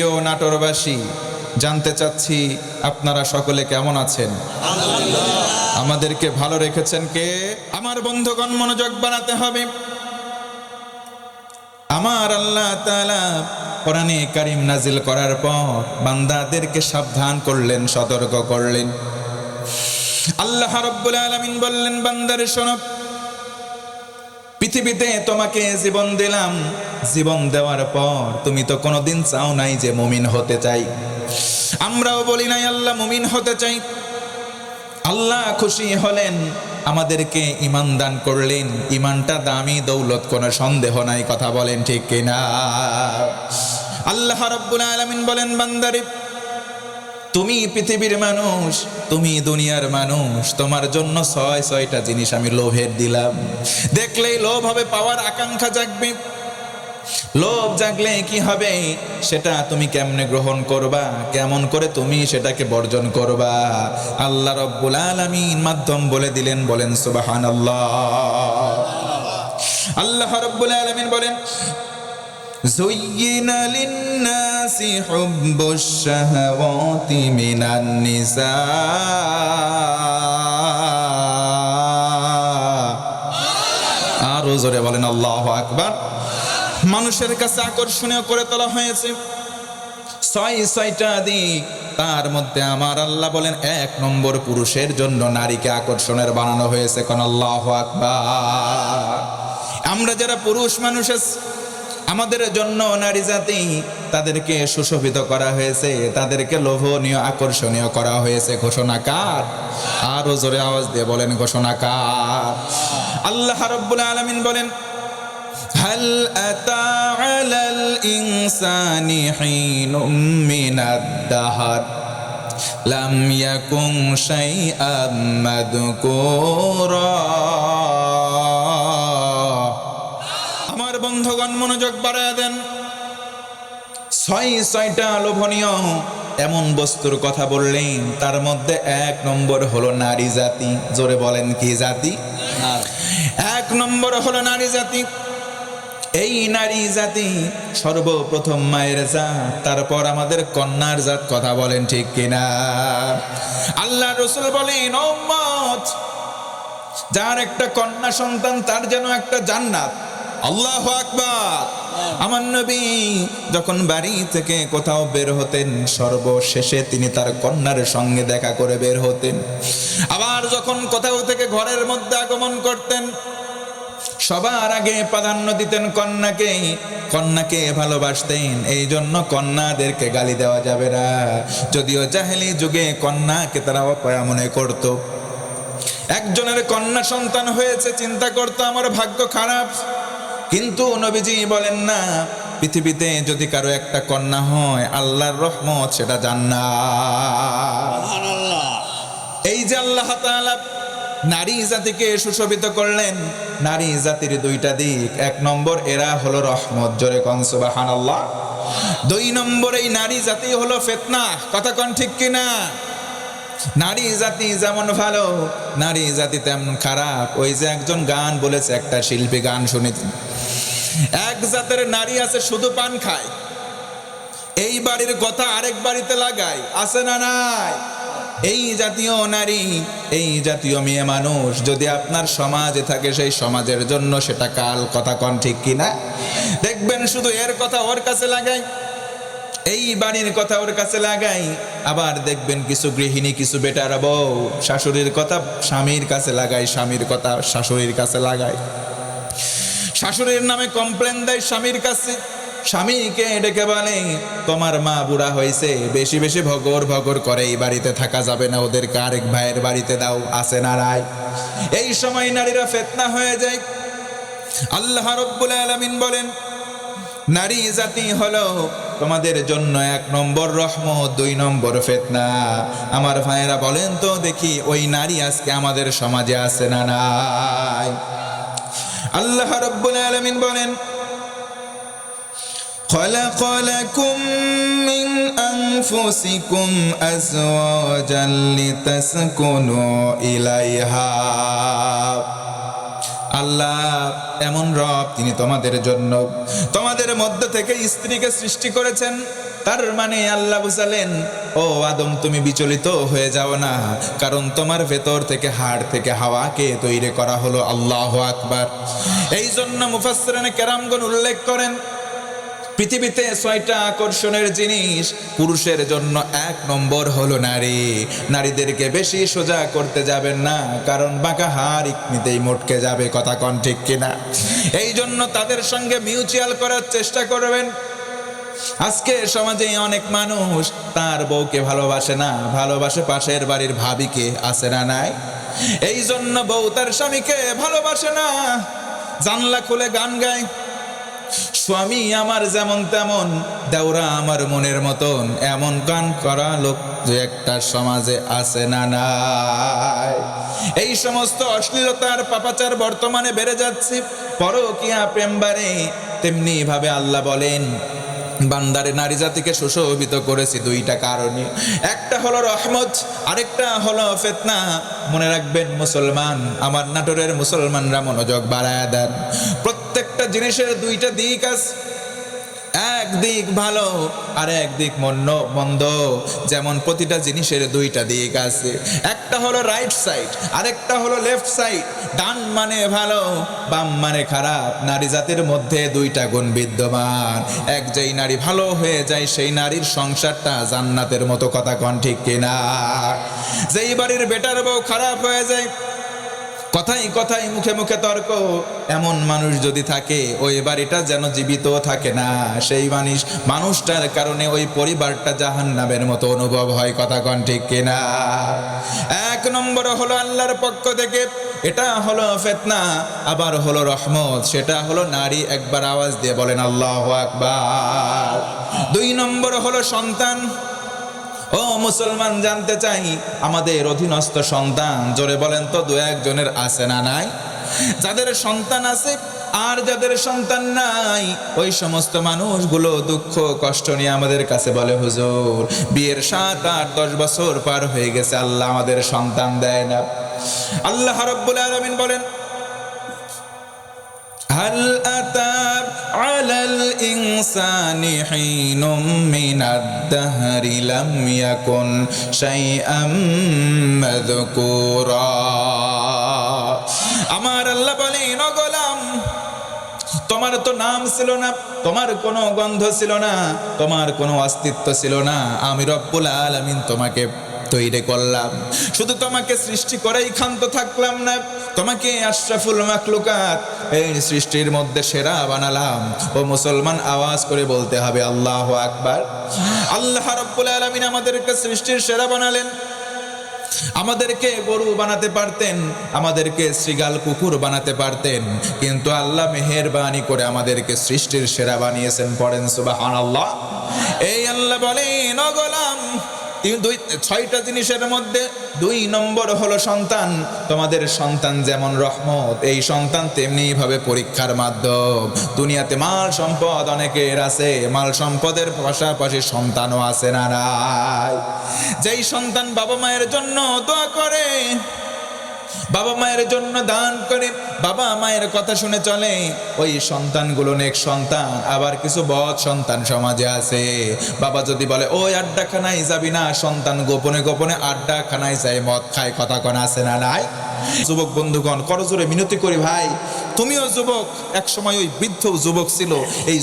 প্রিয় নাটোরবাসী, জানতে চাচ্ছি আপনারা সকলে কেমন আছেন? আমাদেরকে ভালো রেখেছেন কে? আমার বন্ধুগণ, মনোযোগ বাড়াতে হবে। আমার আল্লাহ তাআলা কোরআনে কারীম নাজিল করার পর বান্দাদেরকে সাবধান করলেন, সতর্ক করলেন। আল্লাহ রাব্বুল আলামিন বললেন, বান্দারে শোনো, পৃথিবীতে তোমাকে জীবন দিলাম, জীবন দেওয়ার পর তুমি তো কোনোদিন চাও নাই যে মুমিন হতে চাই। আমরাও বলি নাই আল্লাহ মুমিন হতে চাই। আল্লাহ খুশি হলেন, আমাদেরকে ঈমান দান করলেন। ঈমানটা দামি দৌলত, কোনো সন্দেহ নাই। কথা বলেন ঠিক কিনা? আল্লাহ রাব্বুল আলামিন বলেন, বান্দারে তুমি পৃথিবীর মানুষ, তুমি দুনিয়ার মানুষ, তোমার জন্য ছয়টা জিনিস আমি লোভের দিলাম। দেখলেই লোভ হবে, পাওয়ার আকাঙ্ক্ষা জাগবে। লোভ জাগলে কি হবে, সেটা তুমি কেমনে গ্রহণ করবা, কেমন করে তুমি সেটাকে বর্জন করবা, আল্লাহ রাব্বুল আলামিন মাধ্যম বলে দিলেন। বলেন সুবহানাল্লাহ। আল্লাহ রাব্বুল আলামিন বলেন, زين للناس حب الشهوات من النساء। আরো জোরে বলেন আল্লাহু আকবার। মানুষের কাছে আকর্ষণীয় করে তোলা হয়েছে ছয়টা দিক। তার মধ্যে আমার আল্লাহ বলেন, 1 নম্বর পুরুষের জন্য নারীকে আকর্ষণের বানানো হয়েছে। কোন আল্লাহু আকবার। আমরা যারা পুরুষ মানুষ আমাদের জন্য নারী জাতি, তাদেরকে সুশোভিত করা হয়েছে, তাদেরকে লোভনীয় আকর্ষণীয় করা হয়েছে। ঘোষণাকার আরো জোরে আওয়াজ দিয়ে বলেন ঘোষণাকার। আল্লাহ রাব্বুল আলামিন বলেন, হাল আতা আলাল ইনসানি হিনুম মিনাদ দাহর লাম ইয়াকুন শাইআম মাযকুরা। বন্ধুগণ, মনোযোগ বাড়ায় দেন। ছয়টা লোভনীয় এমন বস্তুর কথা বললেন, তার মধ্যে 1 নম্বর হলো নারী জাতি। জোরে বলেন কি জাতি? 1 নম্বর হলো নারী জাতি। এই নারী জাতি সর্বপ্রথম মায়ের জাত, তারপর আমাদের কন্যার জাত। কথা বলেন ঠিক কিনা? আল্লাহ রাসূল বলেন, ও উম্মত, যার একটা কন্যা সন্তান, তার যেন একটা জান্নাত। আল্লাহু আকবার। আমার নবী যখন বাড়ি থেকে কোথাও বের হতেন, সর্বশেষে তিনি তার কন্যার সঙ্গে দেখা করে বের হতেন। আবার যখন কোথাও থেকে ঘরের মধ্যে আগমন করতেন, সবার আগে প্রাধান্য দিতেন কন্যাকে। কন্যাকে ভালোবাসতেন। এই জন্য কন্যাদেরকে গালি দেওয়া যাবে না। যদিও জাহেলি যুগে কন্যাকে তারা অপয়া মনে করত। একজনের কন্যা সন্তান হয়েছে, চিন্তা করতো আমার ভাগ্য খারাপ। কিন্তু নবীজি বলেন না, পৃথিবীতে যদি কারো একটা কন্যা হয়, আল্লাহর রহমত, সেটা জান্নাত। এই যে আল্লাহ তাআলা নারী জাতিকে সুশোভিত করলেন, নারী জাতির 2টা দিক। 1 নম্বর, এরা হলো রহমত। জোরে কোন সুবহানাল্লাহ। 2 নম্বর, এই নারী জাতি হলো ফিতনা। কথা কোন ঠিক কিনা? নারী জাতি যেমন ভালো, নারী জাতি তেমন খারাপ। ওই যে একজন গান বলেছে, একটা শিল্পী গান শুনেছি, এক জাতের নারী আছে শুধু পান খায়, এই বাড়ির কথা আরেক বাড়িতে লাগায়। আছে না নাই? এই জাতীয় নারী, এই জাতীয় মেয়ে মানুষ যদি আপনার সমাজে থাকে, সেই সমাজের জন্য সেটা কাল। কথা কন ঠিক কিনা? দেখবেন শুধু এর কথা ওর কাছে লাগায়, এই বাড়ির কথা ওর কাছে লাগাই। আবার দেখবেন কিছু গৃহিণী, কিছু বেটার বউ শাশুড়ির কথা স্বামীর কাছে লাগায়, স্বামীর কথা শাশুড়ির কাছে লাগায়। শাশুড়ির নামে কমপ্লেন দেয় স্বামীর কাছে। স্বামীকে ডেকে বলে, তোমার মা বুড়া হয়েছে, বেশি বেশি ভগর ভগর করে, এই বাড়িতে থাকা যাবে না, ওদেরকে আরেক ভাইয়ের বাড়িতে দাও। আছে না নাই? এই সময় নারীরা ফিতনা হয়ে যায়। আল্লাহ রাব্বুল আলামিন বলেন, নারী জাতি হলো তোমাদের জন্য 1 নম্বর রহমত, 2 নম্বর ফিতনা। আমার ভাইয়েরা বলেন তো দেখি, ওই নারী আজকে আমাদের সমাজে আছে না নাই? আল্লাহ রাব্বুল আলামিন বলেন, খলাকালাকুম মিন আনফুসিকুম আজওয়াজান লিতাসকুনু ইলাইহা। আল্লাহ এমন রব, তিনি তোমাদের জন্য তোমাদের মধ্য থেকে স্ত্রীকে সৃষ্টি করেছেন। তার মানে আল্লাহ বুঝালেন, ও আদম তুমি বিচলিত হয়ে যাও না, কারণ তোমার ভেতর থেকে হাড় থেকে হাওয়াকে তৈরি করা হলো। আল্লাহু আকবার। এই জন্য মুফাসসিরিনে কেরামগণ উল্লেখ করেন, পৃথিবীতে 6টা আকর্ষণের জিনিস, পুরুষের জন্য 1 নম্বর হলো নারী। নারীদেরকে বেশি সোজা করতে যাবেন না, কারণ বাঁকা হাড় ইকনিতেই মটকে যাবে। কথা কন ঠিক কিনা? এই জন্য তাদের সঙ্গে মিউচুয়াল করার চেষ্টা করবেন। আজকে সমাজে অনেক মানুষ তার বউকে ভালোবাসে না, ভালোবাসে পাশের বাড়ির ভাবিকে, আছে না নাই? এই জন্য বউ তার স্বামীকে ভালোবাসে না, জানলা খুলে গান গায়, স্বামী আমার যেমন তেমন, দেওরা আমার মনের মতন। এমন গান করা লোক যে একটা সমাজে আছে না নাই? এই সমস্ত অশ্লীলতার পাপাচার বর্তমানে বেড়ে যাচ্ছে। পরকীয়া প্রেম বাড়ে। তেমনি ভাবে আল্লাহ বলেন, বান্দারে নারী জাতিকে সুশোভিত করেছি 2টা কারণে। একটা হলো রহমত, আরেকটা হলো ফিতনা। মনে রাখবেন মুসলমান, আমার নাটোরের মুসলমানরা মনোযোগ বাড়ায় দেন। প্রত্যেকটা জিনিসের 2টা দিক আছে, এক দিক ভালো আর এক দিক মন্দ। যেমন প্রতিটা জিনিসের 2টা দিক আছে, একটা হলো রাইট সাইড, আরেকটা হলো লেফট সাইড। ডান মানে ভালো, বাম মানে খারাপ। নারী জাতির মধ্যে 2টা গুণ বিদ্যমান। যেই নারী ভালো হয়ে যায়, সেই নারীর সংসারটা জান্নাতের মতো। কথা কন ঠিক কিনা? যেই বাড়ির বেটার বউ খারাপ হয়ে যায়, কথাই কথাই মুখে মুখে তর্ক, এমন মানুষ যদি থাকে, ওই বাড়িটা যেন জীবিত থাকে না। সেই মানুষটার কারণে ওই পরিবারটা জাহান্নামের মতো অনুভব হয়। কথা কন ঠিক কিনা? 1 নম্বর হলো আল্লাহর পক্ষ থেকে, এটা হলো ফিতনা। আবার হলো রহমত, সেটা হলো নারী। একবার আওয়াজ দিয়ে বলেন আল্লাহু আকবার। 2 নম্বর হলো সন্তান। ও মুসলমান, জানতে চাই, আমাদের অধীনস্থ সন্তান, জোরে বলেন তো 2-1 জনের আছে না নাই? যাদের সন্তান আছে আর যাদের সন্তান নাই, ওই সমস্ত মানুষগুলো দুঃখ কষ্ট নিয়ে আমাদের কাছে বলে, হুজুর বিয়ের 7-8-10 বছর পার হয়ে গেছে, আল্লাহ আমাদের সন্তান দেয় না। আল্লাহ রাব্বুল আলামিন বলেন, হাল আতা আলাল ইনসানি হিনুম মিনাদ দাহরি লাম ইয়াকুন শাইআম মাযকুরা। আমার আল্লাহ বলেন, ও গোলাম, তোমার তো নাম ছিল না, তোমার কোনো গন্ধ ছিল না, তোমার কোনো অস্তিত্ব ছিল না। আমি রব্বুল আলামিন তোমাকে তৈরি করলাম, শুধু তোমাকে সৃষ্টি করেই ক্ষান্ত থাকলাম না, তোমাকে আশরাফুল মাখলুকাত, এই সৃষ্টির মধ্যে সেরা বানালাম। ও মুসলমান, আওয়াজ করে বলতে হবে আল্লাহু আকবার। আল্লাহ রাব্বুল আলামিন আমাদেরকে সৃষ্টির সেরা বানালেন। আমাদেরকে গরু বানাতে পারতেন, আমাদেরকে শৃগাল কুকুর বানাতে পারতেন, কিন্তু আল্লাহ মেহেরবানি করে আমাদেরকে সৃষ্টির সেরা বানিয়েছেন। পড়েন সুবহানাল্লাহ। এই আল্লাহ বলেন, ও গোলাম, 6টা জিনিসের মধ্যে 2 নম্বর হলো সন্তান। তোমাদের সন্তান যেমন রহমত, এই সন্তান তেমনি ভাবে পরীক্ষার মাধ্যম। দুনিয়াতে মাল সম্পদ অনেকের আছে, মাল সম্পদের পাশাপাশি সন্তানও আছে না নাই? যেই সন্তান বাবা মায়ের জন্য দোয়া করে, বাবা মায়ের জন্য দান করে, বাবা মায়ের কথা শুনে চলে, ওই সন্তানগুলো নেক সন্তান। আবার কিছু বদ সন্তান সমাজে আছে, বাবা যদি বলে ওই আড্ডাখানায় যাবি না, সন্তান গোপনে গোপনে আড্ডাখানায় যায়, মদ খায়। কথা কন আছে না নাই? যুবক বন্ধুগণ, করজোরে মিনতি করি, ভাই তুমিও যুবক, এক সময় ওই বৃদ্ধ যুবক ছিল। এই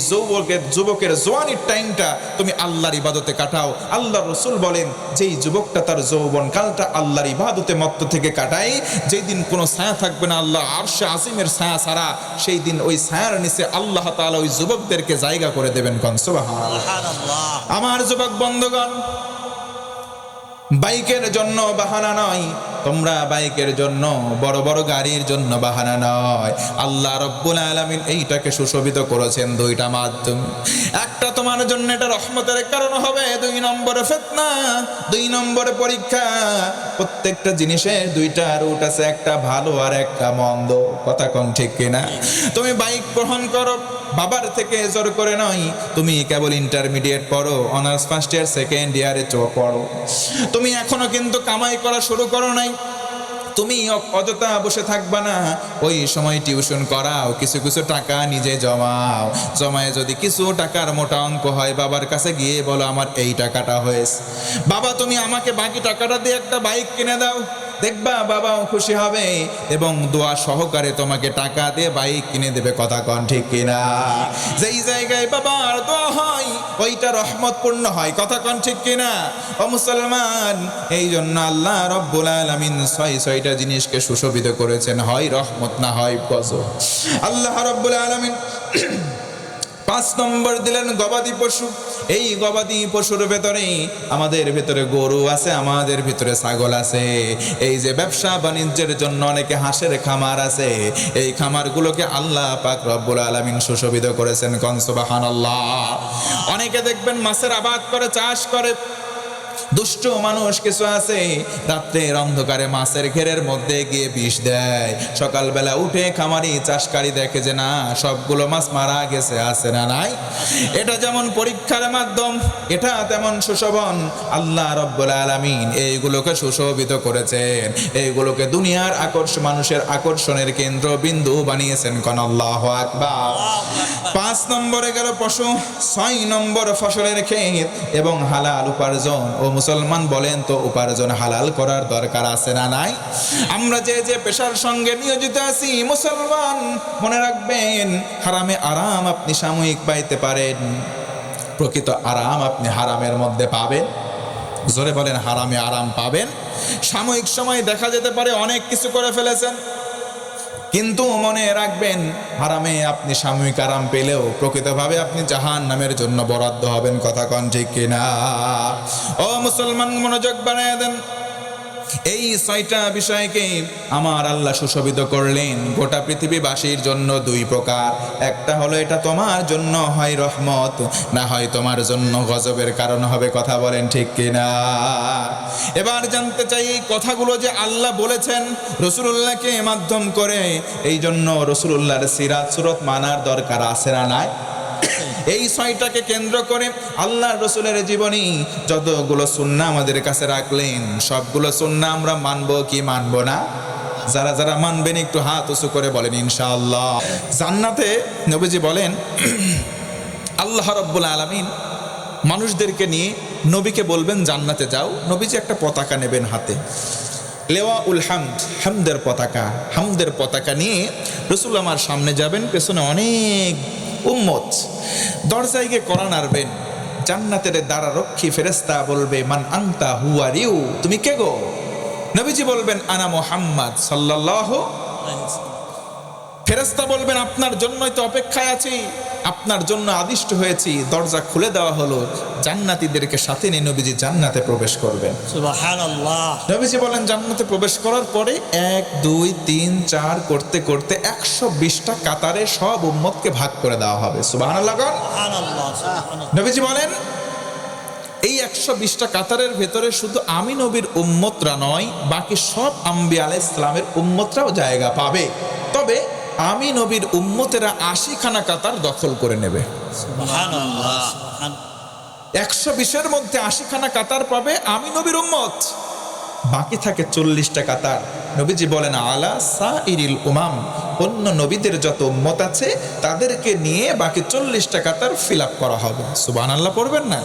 যুবকের জওয়ানির টাইমটা তুমি আল্লাহর ইবাদতে কাটাও। আল্লাহ রাসূল বলেন, যেই যুবকটা তার যৌবন কালটা আল্লাহর ইবাদতে মত্ত থেকে কাটায়, যেই দিন কোনো ছায়া থাকবে না আল্লাহ আরশে আজিমের ছায়া ছাড়া, সেই দিন ওই ছায়ার নিচে আল্লাহ তাআলা ওই যুবকদেরকে জায়গা করে দেবেন। কোন সুবহানাল্লাহ। আমার যুবক বন্ধুগণ, বাইকের জন্য বাহানা নয়, তোমরা বাইকের জন্য, বড় বড় গাড়ির জন্য বাহানা নয়। আল্লাহ রাব্বুল আলামিন এইটাকে সুশোভিত করেছেন 2টা মাধ্যম। একটা তোমার জন্য এটা রহমতের কারণ হবে, 2 নম্বরে ফিতনা, 2 নম্বরে পরীক্ষা। প্রত্যেকটা জিনিসের 2টা রুট আছে, একটা ভালো আর একটা মন্দ। কথা কোন ঠিক কিনা? তুমি বাইক গ্রহণ করো, বাবার থেকে জোর করে নয়। তুমি কেবল ইন্টারমিডিয়েট পড়ো, অনার্স ফার্স্ট ইয়ার সেকেন্ড ইয়ারে পড়ো, তুমি এখনো কিন্তু কামাই করা শুরু করো নাই। তুমি অযথা বসে থাকবা না, ওই সময় টিউশন করাও, কিছু কিছু টাকা নিজে জমাও, জমায় যদি কিছু টাকার মোটা অঙ্ক হয় বাবার কাছে গিয়ে বলো আমার এই টাকাটা হয়েছে, বাবা তুমি আমাকে বাকি টাকাটা দিয়ে একটা বাইক কিনে দাও, দেখবা বাবাও খুশি হবে এবং দোয়া সহকারে তোমাকে টাকা দিয়ে বাইক কিনে দেবে। কথা কন ঠিক কিনা? যেই জায়গায় বাবার দোয়া হয় ওইটা রহমতপূর্ণ হয়। কথা কন ঠিক কিনা? ও মুসলমান, এই জন্য আল্লাহ রব্বুল আলামিন ছয়টা জিনিসকে সুশোভিত করেছেন, হয় রহমত না হয় গজব। আল্লাহ রব্বুল আলামিন 5 নম্বর দিলেন গবাদি পশু। এই গবাদি পশুর ভেতরে আমাদের ভেতরে গরু আছে, আমাদের ভিতরে ছাগল আছে। এই যে ব্যবসা বাণিজ্যের জন্য অনেকে হাঁসের খামার আছে, এই খামারগুলোকে আল্লাহ পাক রব্বুল আলামিন সুশোভিত করেছেন। কোন সুবহানাল্লাহ। অনেকে দেখবেন মাছের আবাদ করে, চাষ করে। দুষ্ট মানুষ কিছু আছে রাত্রের অন্ধকারে মাছের ঘেরের মধ্যে গিয়ে বিষ দেয়, সকালবেলা উঠে খামারি চাষকারী দেখে যে না সবগুলো মাছ মারা গেছে, আছে না নাই। এটা যেমন পরীক্ষার মাধ্যম, এটা তেমন সুশোভন। আল্লাহ রব্বুল আলামিন এইগুলোকে সুশোভিত করেছেন, এইগুলোকে দুনিয়ার মানুষের আকর্ষণের কেন্দ্রবিন্দু বানিয়েছেন। কোন আল্লাহু আকবার। 5 নম্বরে গেল পশু, 6 নম্বর ফসলের ক্ষেত এবং হালাল উপার্জন। ও মুসলমান বলেন তো উপার্জন হালাল করার দরকার আছে না নাই? আমরা যে যে পেশার সঙ্গে নিয়োজিত আছি মুসলমান, মনে রাখবেন হারামে আরাম আপনি সাময়িক পাইতে পারেন, প্রকৃত আরাম আপনি হারামের মধ্যে পাবেন। জোরে বলেন হারামে আরাম পাবেন। সাময়িক সময় দেখা যেতে পারে অনেক কিছু করে ফেলেছেন, কিন্তু মনে রাখবেন হারামে আপনি সাময়িক আরাম পেলেও প্রকৃতভাবে আপনি জাহান্নামের জন্য বরাদ্দ হবেন। কথা কন ঠিক কিনা? ও মুসলমান মনোযোগ বানিয়ে দেন। এই 6টা বিষয়কে আমার আল্লাহ সুশোভিত করলেন গোটা পৃথিবীবাসীর জন্য 2 প্রকার। একটা হলো এটা তোমার জন্য হয় রহমত, না হয় তোমার জন্য গজবের কারণ হবে। কথা বলেন ঠিক কিনা? এবার জানতে চাই এই কথাগুলো যে আল্লাহ বলেছেন রাসূলুল্লাহকে মাধ্যম করে, এই জন্য রাসূলুল্লাহর সিরাত সুরত মানার দরকার আছে না নাই? এই 6টাকে কেন্দ্র করে আল্লাহ রসুলের জীবনী যতগুলো সুন্নাহ আমাদের কাছে রাখলেন, সবগুলো সুন্নাহ আমরা মানবো কি মানবো না? যারা যারা মানবেন একটু হাত উঁচু করে বলেন ইনশাআল্লাহ। জান্নাতে নবীজি বলেন আল্লাহ রব্বুল আলামিন মানুষদেরকে নিয়ে নবীকে বলবেন জান্নাতে যাও। নবীজি একটা পতাকা নেবেন হাতে, লেওয়া উল হামদ, হামদের পতাকা। হামদের পতাকা নিয়ে রসুল আমার সামনে যাবেন, পেছনে অনেক উম্মত। দরজায় গিয়ে কোরআন আনবেন, জান্নাতের দ্বারারক্ষী ফেরেশতা বলবে মান আনতা হুয়া রিউ, তুমি কে গো? নবীজি বলবেন আনা মুহাম্মদ সাল্লাল্লাহু আলাইহি ওয়াসাল্লাম। ফেরেশতা বলবেন আপনার জন্যই তো অপেক্ষায় আছি, আপনার জন্য আদিষ্ট হয়েছি। দরজা খুলে দেওয়া হলো, জান্নাতীদেরকে সাথে নিয়ে নবীজি জান্নাতে প্রবেশ করবেন। সুবহানাল্লাহ। নবীজি বলেন জান্নাতে প্রবেশ করার পরে 1 2 3 4 করতে করতে 120টা কাতারে সব উম্মতকে ভাগ করে দেওয়া হবে। সুবহানাল্লাহ। নবীজি বলেন এই 120টা কাতারের ভেতরে শুধু আমি নবীর উম্মতরা নয়, বাকি সব আম্বিয়া আলাইহিস সালামের উম্মতরাও জায়গা পাবে। তবে আমি নবীর উম্মতেরা 80খানা কাতার দখল করে নেবে। সুবহানাল্লাহ। 120-এর মধ্যে 80খানা কাতার পাবে আমি নবীর উম্মত, বাকি থাকে 40টা কাতার। নবীজি বলেন আলা সাইরিল উমাম, অন্য নবীদের যত উম্মত আছে তাদেরকে নিয়ে বাকি 40টা কাতার ফিল আপ করা হবে। সুবহানাল্লাহ পড়বেন না?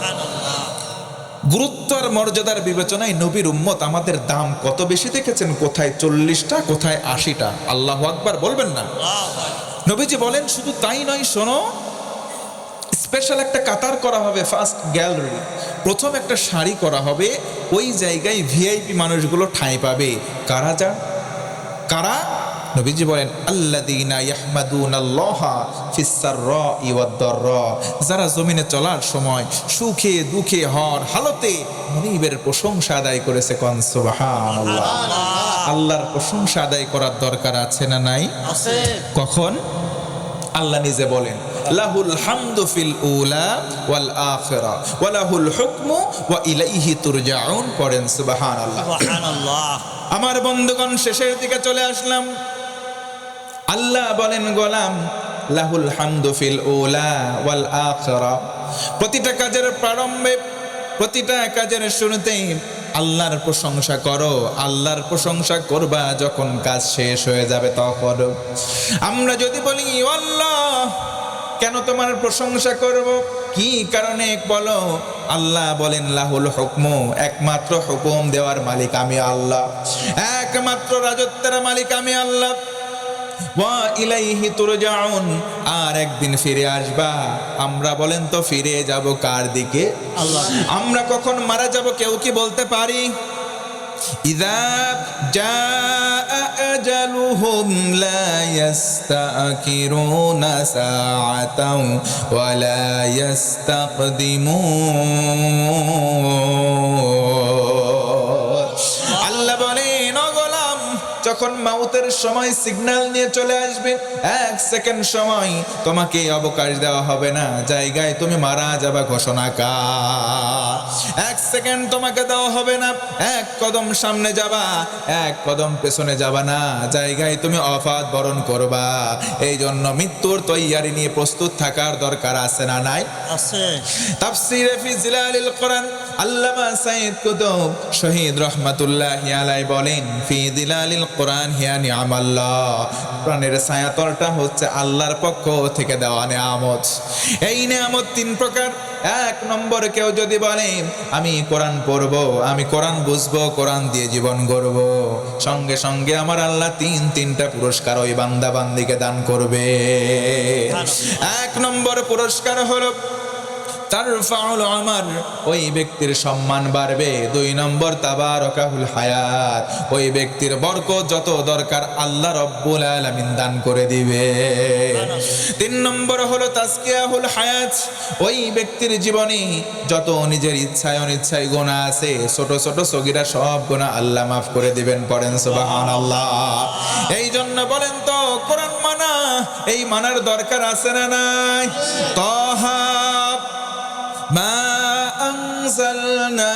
গুরুত্ব আর মর্যাদার বিবেচনায় নবীর উম্মত আমাদের দাম কত বেশি দেখেছেন, কোথায় 40টা কোথায় 80টা। আল্লাহু আকবার বলবেন না? নবীজি বলেন শুধু তাই নয়, শোনো স্পেশাল একটা কাতার করা হবে, ফার্স্ট গ্যালারি, প্রথম একটা সারি করা হবে। ওই জায়গায় ভিআইপি মানুষগুলো ঠাঁই পাবে। কারা? নবীজি বলেন আল্লাযীনা ইয়াহমাদুনাল্লাহা ফিস সাররাই ওয়াদ দাররা, যারা জমিনে চলার সময় সুখে দুঃখে হর হালতে মুনিবের প্রশংসা আদায় করেছে। কোন সুবহানাল্লাহ। আল্লাহর প্রশংসা আদায় করার দরকার আছে না নাই? আছে। কখন? আল্লাহ নিজে বলেন লাহুল হামদু ফিল উলা ওয়াল আখিরা ওয়া লাহুল হুকমু ওয়া ইলাইহি তুরজাউন। পড়েন সুবহানাল্লাহ। সুবহানাল্লাহ। আমার বন্ধুগণ শেষের দিকে চলে আসলাম। আল্লাহ বলেন গোলাম লাহুল হামদু ফিল উলা ওয়াল আখিরা, প্রতিটা কাজের প্রারম্ভে প্রতিটা কাজের শুরুতেই আল্লাহর প্রশংসা করো। আল্লাহর প্রশংসা করবা যখন কাজ শেষ হয়ে যাবে তখন। আমরা যদি বলি আল্লাহ কেন তোমার প্রশংসা করব, কি কারণে বলো? আল্লাহ বলেন লাহুল হুকমু, একমাত্র হুকুম দেওয়ার মালিক আমি আল্লাহ, একমাত্র রাজত্বের মালিক আমি আল্লাহ। ওয়া ইলাইহি তুরজাউন, আর একদিন ফিরে আসবা। আমরা বলেন তো ফিরে যাব কার দিকে? আল্লাহ। আমরা কখন মারা যাব কেউ কি বলতে পারি? ইযা জাআ আজালুহুম লা ইস্তাখিরুনা সাআতাও ওয়া লা ইস্তাকদিমুন। আল্লাহ বলেন ও গোলাম, যখন মাউতের সময় সিগন্যাল নিয়ে চলে আসবে, এক সেকেন্ড সময় তোমাকে অবকাশ দেওয়া হবে না, জায়গায় তুমি মারা যাবা ঘোষণা কার। এক সেকেন্ড তোমাকে দেওয়া হবে না, এক কদম সামনে যাবা, এক কদম পেছনে যাবা না, জায়গায় তুমি অফাত বরণ করবা। এই জন্য মৃত্যুর তৈয়ারি নিয়ে প্রস্তুত থাকার দরকার আছে না নাই? আছে। তাফসীরে ফি জিলালিল কোরআন আল্লামা সাইয়্যিদ কুতুব শহীদ রাহমাতুল্লাহি আলাইহি বলেন, ফি জিলালিল কোরআন হিয়া নিআমাল্লাহ, কোরআনের ছায়াতলটা হচ্ছে আল্লাহর পক্ষ থেকে দেওয়া নিয়ামত। এই নিয়ামত তিন প্রকার। এক নম্বর, কেউ যদি বলে আমি কোরআন পড়বো, আমি কোরআন বুঝবো, কোরআন দিয়ে জীবন গড়ব, সঙ্গে সঙ্গে আমার আল্লাহ তিনটা পুরস্কার ওই বান্দা বান্দিকে দান করবে। এক নম্বর পুরস্কার হলো তারফাউল উমার, ওই ব্যক্তির সম্মান বাড়বে। দুই নম্বর তাবারাকাহুল হায়াত, ওই ব্যক্তির বরকত যত দরকার আল্লাহ রব্বুল আলামিন দান করে দিবে। তিন নম্বর হলো তাজকিয়াহুল হায়াত, ওই ব্যক্তির জীবনে যত নিজের ইচ্ছায় অনিচ্ছায় গুনাহ আছে, ছোট ছোট সগীরা সব গুনাহ আল্লাহ মাফ করে দিবেন। পড়েন সুবহানাল্লাহ। এই জন্য বলেন তো কোরআন মানা, এই মানার দরকার আছে না নাই? তাহা মা আনজালনা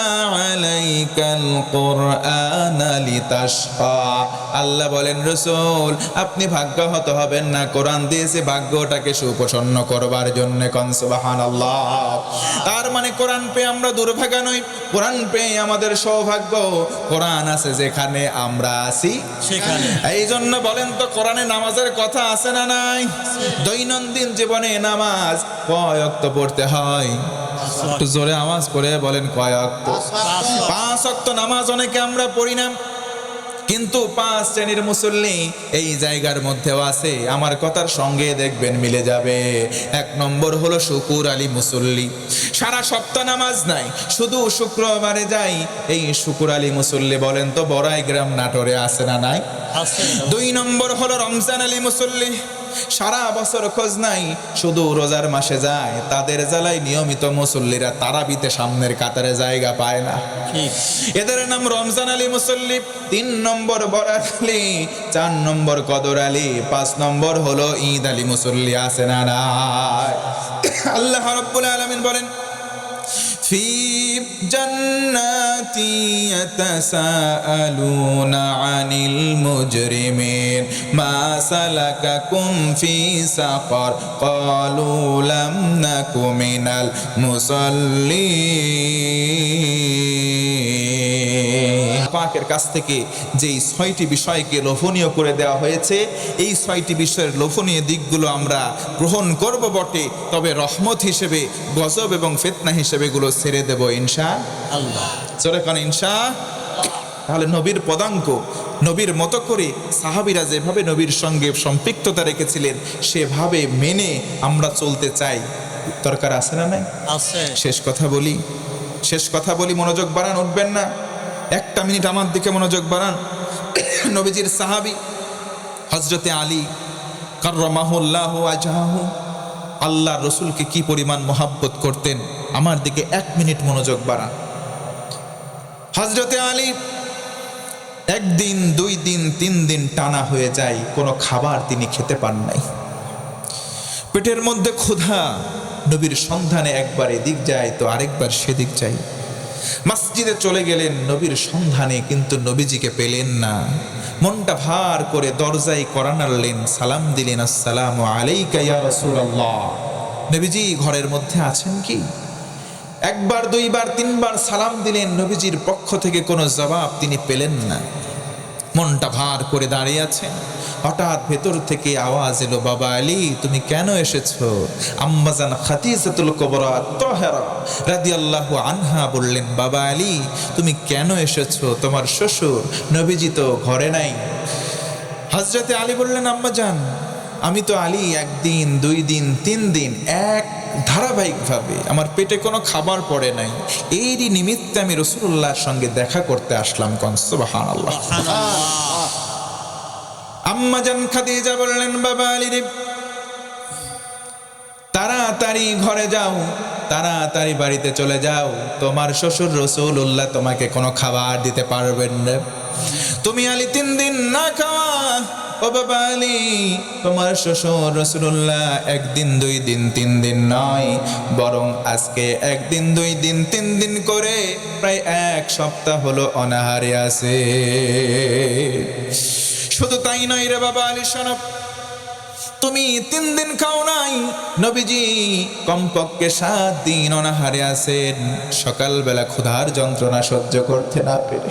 আলাইকাল কুরআনা লিতাশকা, আল্লাহ বলেন রাসূল আপনি ভাগ্যহত হবেন না, কোরআন দিয়েছে ভাগ্যটাকে সুপ্রসন্ন করবার জন্য। কোন সুবহানাল্লাহ। তার মানে কোরআন পেয়ে আমরা দুর্ভাগা নই, কোরআন পেয়ে আমাদের সৌভাগ্য। কোরআন আছে যেখানে আমরা আছি সেখানে। এই জন্য বলেন তো কোরআনে নামাজের কথা আছে না নাই? দৈনন্দিন জীবনে নামাজ কয় ওয়াক্ত পড়তে হয়? একটু জোরে আওয়াজ করে বলেন কয় ওয়াক্ত? 5 ওয়াক্ত নামাজ অনেকে আমরা পড়ি না, কিন্তু 5 শ্রেণীর মুসল্লি এই জায়গার মধ্যেও আছে। আমার কথার সঙ্গে দেখবেন মিলে যাবে। এক নম্বর হলো শুকুর আলী মুসল্লি, সারা সপ্তাহ নামাজ নাই, শুধু শুক্রবারে যাই। এই শুকুর আলী মুসল্লি বলেন তো বড়াই গ্রাম নাটোরে আছে না নাই? আছে। দুই নম্বর হলো রমজান আলী মুসল্লি, সারা বছর খোঁজ নাই, শুধু রোজার মাসে যায়। তাদের জ্বালায় নিয়মিত মুসল্লিরা তারাবিতে সামনের কাতারে জায়গা পায় না, ঠিক। এদের নাম রমজান আলী মুসল্লি। 3 নম্বর বরাত আলী, 4 নম্বর কদর আলী, 5 নম্বর হলো ঈদ আলী মুসল্লি আছে না নাই? আল্লাহ রাব্বুল আলামিন বলেন ফি জান্নাতি ইয়াতাসাআলুনা আনিল মুজরিমিন মা সালাকাকুম ফি সাকার ক্বালু লাম নাকু মিনাল মুসাল্লিন। পাকের কাছ থেকে যেই 6টি বিষয়কে লোভনীয় করে দেওয়া হয়েছে, এই 6টি বিষয়ের লোভনীয় দিকগুলো আমরা গ্রহণ করব বটে, তবে রহমত হিসেবে, গজব এবং ফিতনা হিসেবে গুলো ছেড়ে দেব ইনশাআল্লাহ। চলে কোন ইনশাআল্লাহ। তাহলে নবীর পদাঙ্ক, নবীর মতো করে সাহাবীরা যেভাবে নবীর সঙ্গে সম্পৃক্ততা রেখেছিলেন সেভাবে মেনে আমরা চলতে চাই। দরকার আছে না নাই? আছে। শেষ কথা বলি, মনোযোগ বাড়ান, উঠবেন না। 1 মিনিট আমার দিকে মনোযোগ বাড়ান। নবীজির সাহাবী হযরতে আলী কাররামাহুল্লাহু ওয়াজহাহু, আল্লাহর রাসূলকে কি পরিমাণ মহব্বত করতেন, আমার দিকে 1 মিনিট মনোযোগ বাড়ান। হযরতে আলী 1 দিন 2 দিন 3 দিন টানা হয়ে যায়, কোনো খাবার তিনি খেতে পান নাই। পেটের মধ্যে ক্ষুধা, নবীর সন্ধানে একবার এদিক যায় তো আরেকবার সেদিক যায়। মসজিদে চলে গেলেন নবীর সন্ধানে, কিন্তু নবীজিকে পেলেন না। মনটা ভার করে দরজায় কড়া নাড়লেন, সালাম দিলেন, আসসালামু আলাইকা ইয়া রাসূলুল্লাহ, নবীজি ঘরের মধ্যে আছেন কি? একবার, দুইবার, তিনবার সালাম দিলেন, নবীজির পক্ষ থেকে কোনো জবাব তিনি পেলেন না। মনটা ভার করে দাঁড়িয়ে আছেন। হঠাৎ ভেতর থেকে আওয়াজ এলো, বাবা আলী তুমি কেন এসেছো? আম্মাজান খাদিজাতুল কুবরা তাহেরা রাদিয়াল্লাহু আনহা বললেন, বাবা আলী তুমি কেন এসেছো? তোমার শ্বশুর নবীজি তো ঘরে নাই। হযরতে আলী বললেন, আম্মাজান আমি তো আলী একদিন, 2 দিন, 3 দিন এক ধারাবাহিকভাবে আমার পেটে কোনো খাবার পড়ে নাই, এরই নিমিত্তে আমি রাসূলুল্লাহর সঙ্গে দেখা করতে আসলাম। কোন সুবহানাল্লাহ। আম্মাজান খাদিজা বললেন, বাবা আলী রে তাড়াতাড়ি ঘরে যাও, তাড়াতাড়ি বাড়িতে চলে যাও, তোমার শ্বশুর রাসূলুল্লাহ তোমাকে কোনো খাবার দিতে পারবেন না। তুমি আলী 3 দিন না খাওয়া। ও বাবা আলী তোমার শ্বশুর রাসূলুল্লাহ 1 দিন, 2 দিন, 3 দিন নয়, বরং আজকে 1 দিন, 2 দিন, 3 দিন করে প্রায় 1 সপ্তাহ হলো অনাহারে আছে। শুধু তাই নয় রে বাবা আলী শোনো, তুমি 3 দিন খাও নাই, নবীজি কমপক্ষে 7 দিন অনাহারে আছেন। সকালবেলা ক্ষুধার যন্ত্রণা সহ্য করতে না পেরে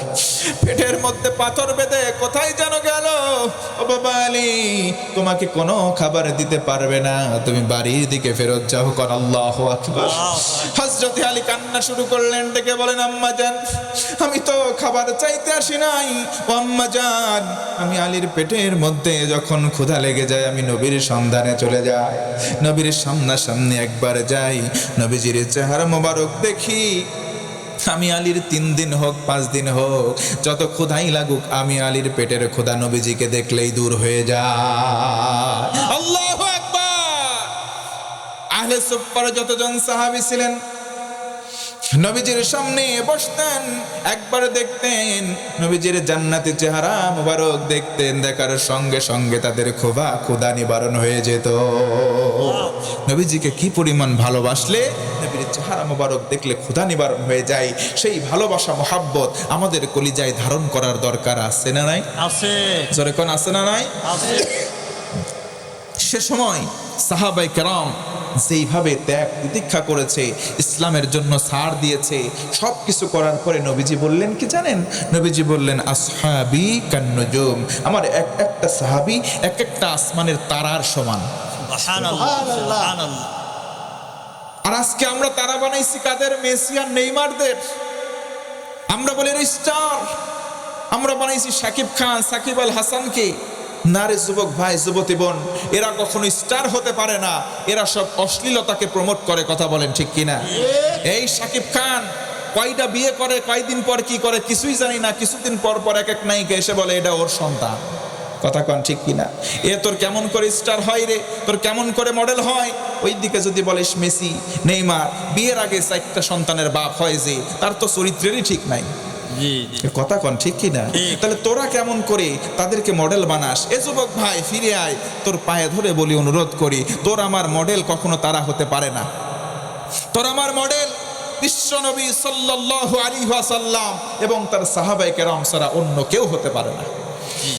পেটের মধ্যে পাথর বেঁধে কোথায় যেন গেল। ও বাবা আলী তোমাকে কোনো খাবার দিতে পারবে না, তুমি বাড়ির দিকে ফেরত যাও। কোন আল্লাহু আকবার। হযরত আলী কান্না শুরু করলেন, ডেকে বলেন, আম্মা জান আমি তো খাবার চাইতে আসি নাই। ও আম্মা জান আমি আলীর পেটের মধ্যে যখন ক্ষুধা লেগে যায় আমি নবীর সন্ধানে চলে যাই, নবীর সামনাসামনি একবার যাই, নবীজির চেহারা মোবারক দেখি। আমি আলীর 3 দিন হোক 5 দিন হোক যত ক্ষুধাই লাগুক, আমি আলীর পেটের ক্ষুধা নবীজিকে দেখলেই দূর হয়ে যায়। আল্লাহু আকবার। আহলে সুফফার যতজন সাহাবী ছিলেন নবীজির সামনে বসতেন, একবার দেখতেন নবীজির জান্নাতি চেহারা মোবারক দেখতেন, দেখার সঙ্গে সঙ্গে তাদের ক্ষুধা নিবারণ হয়ে যেত। নবীজিকে কি পরিমাণ ভালোবাসলে নবীর চেহারা মোবারক দেখলে ক্ষুধা নিবারণ হয়ে যায়। সেই ভালোবাসা মোহাব্বত আমাদের কলিজায় ধারণ করার দরকার আছে না নাই? আছে। জোরে কোন আছে না নাই? আছে। সে সময় সাহাবায়ে কেরাম যেইভাবে ত্যাগ প্রতীক্ষা করেছে, ইসলামের জন্য ছাড় দিয়েছে, সব কিছু করার পরে নবীজি বললেন কি জানেন? নবীজি বললেন, আসহাবি কান্নুজুম, আমার একটা সাহাবী এক একটা আসমানের তারার সমান। সুবহানাল্লাহ, সুবহানাল্লাহ। আর আজকে আমরা তারা বানাইছি কাদের? মেসি আর নেইমারদের। আমরা বলি স্টার, আমরা বানাইছি শাকিব খান, সাকিব আল হাসানকে। না রে যুবক ভাই, যুবতী বোন, এরা কখনো স্টার হতে পারে না, এরা সব অশ্লীলতাকে প্রমোট করে। কথা বলেন ঠিক কিনা? এই শাকিব খান কয়টা বিয়ে করে, কয়দিন পর কি করে কিছুই জানি না, কিছুদিন পর পর এক এক নায়িকা এসে বলে এটা ওর সন্তান। কথা কন ঠিক কিনা? এ তোর কেমন করে স্টার হয় রে, তোর কেমন করে মডেল হয়? ওই দিকে যদি বলিস মেসি, নেইমার বিয়ের আগে 4টা সন্তানের বাপ হয় যে, তার তো চরিত্রেরই ঠিক নাই। কথা কন ঠিক কিনা? তাহলে তোরা কেমন করে তাদেরকে মডেল বানাস? এ যুবক ভাই ফিরে আয়, তোর পায়ে ধরে বলি, অনুরোধ করি, তোর আমার মডেল কখনো তারা হতে পারে না। তোর আমার মডেল বিশ্বনবী সাল্লাল্লাহু আলাইহি ওয়াসাল্লাম এবং তার সাহাবায়ে কেরাম ছাড়া অন্য কেউ হতে পারে না।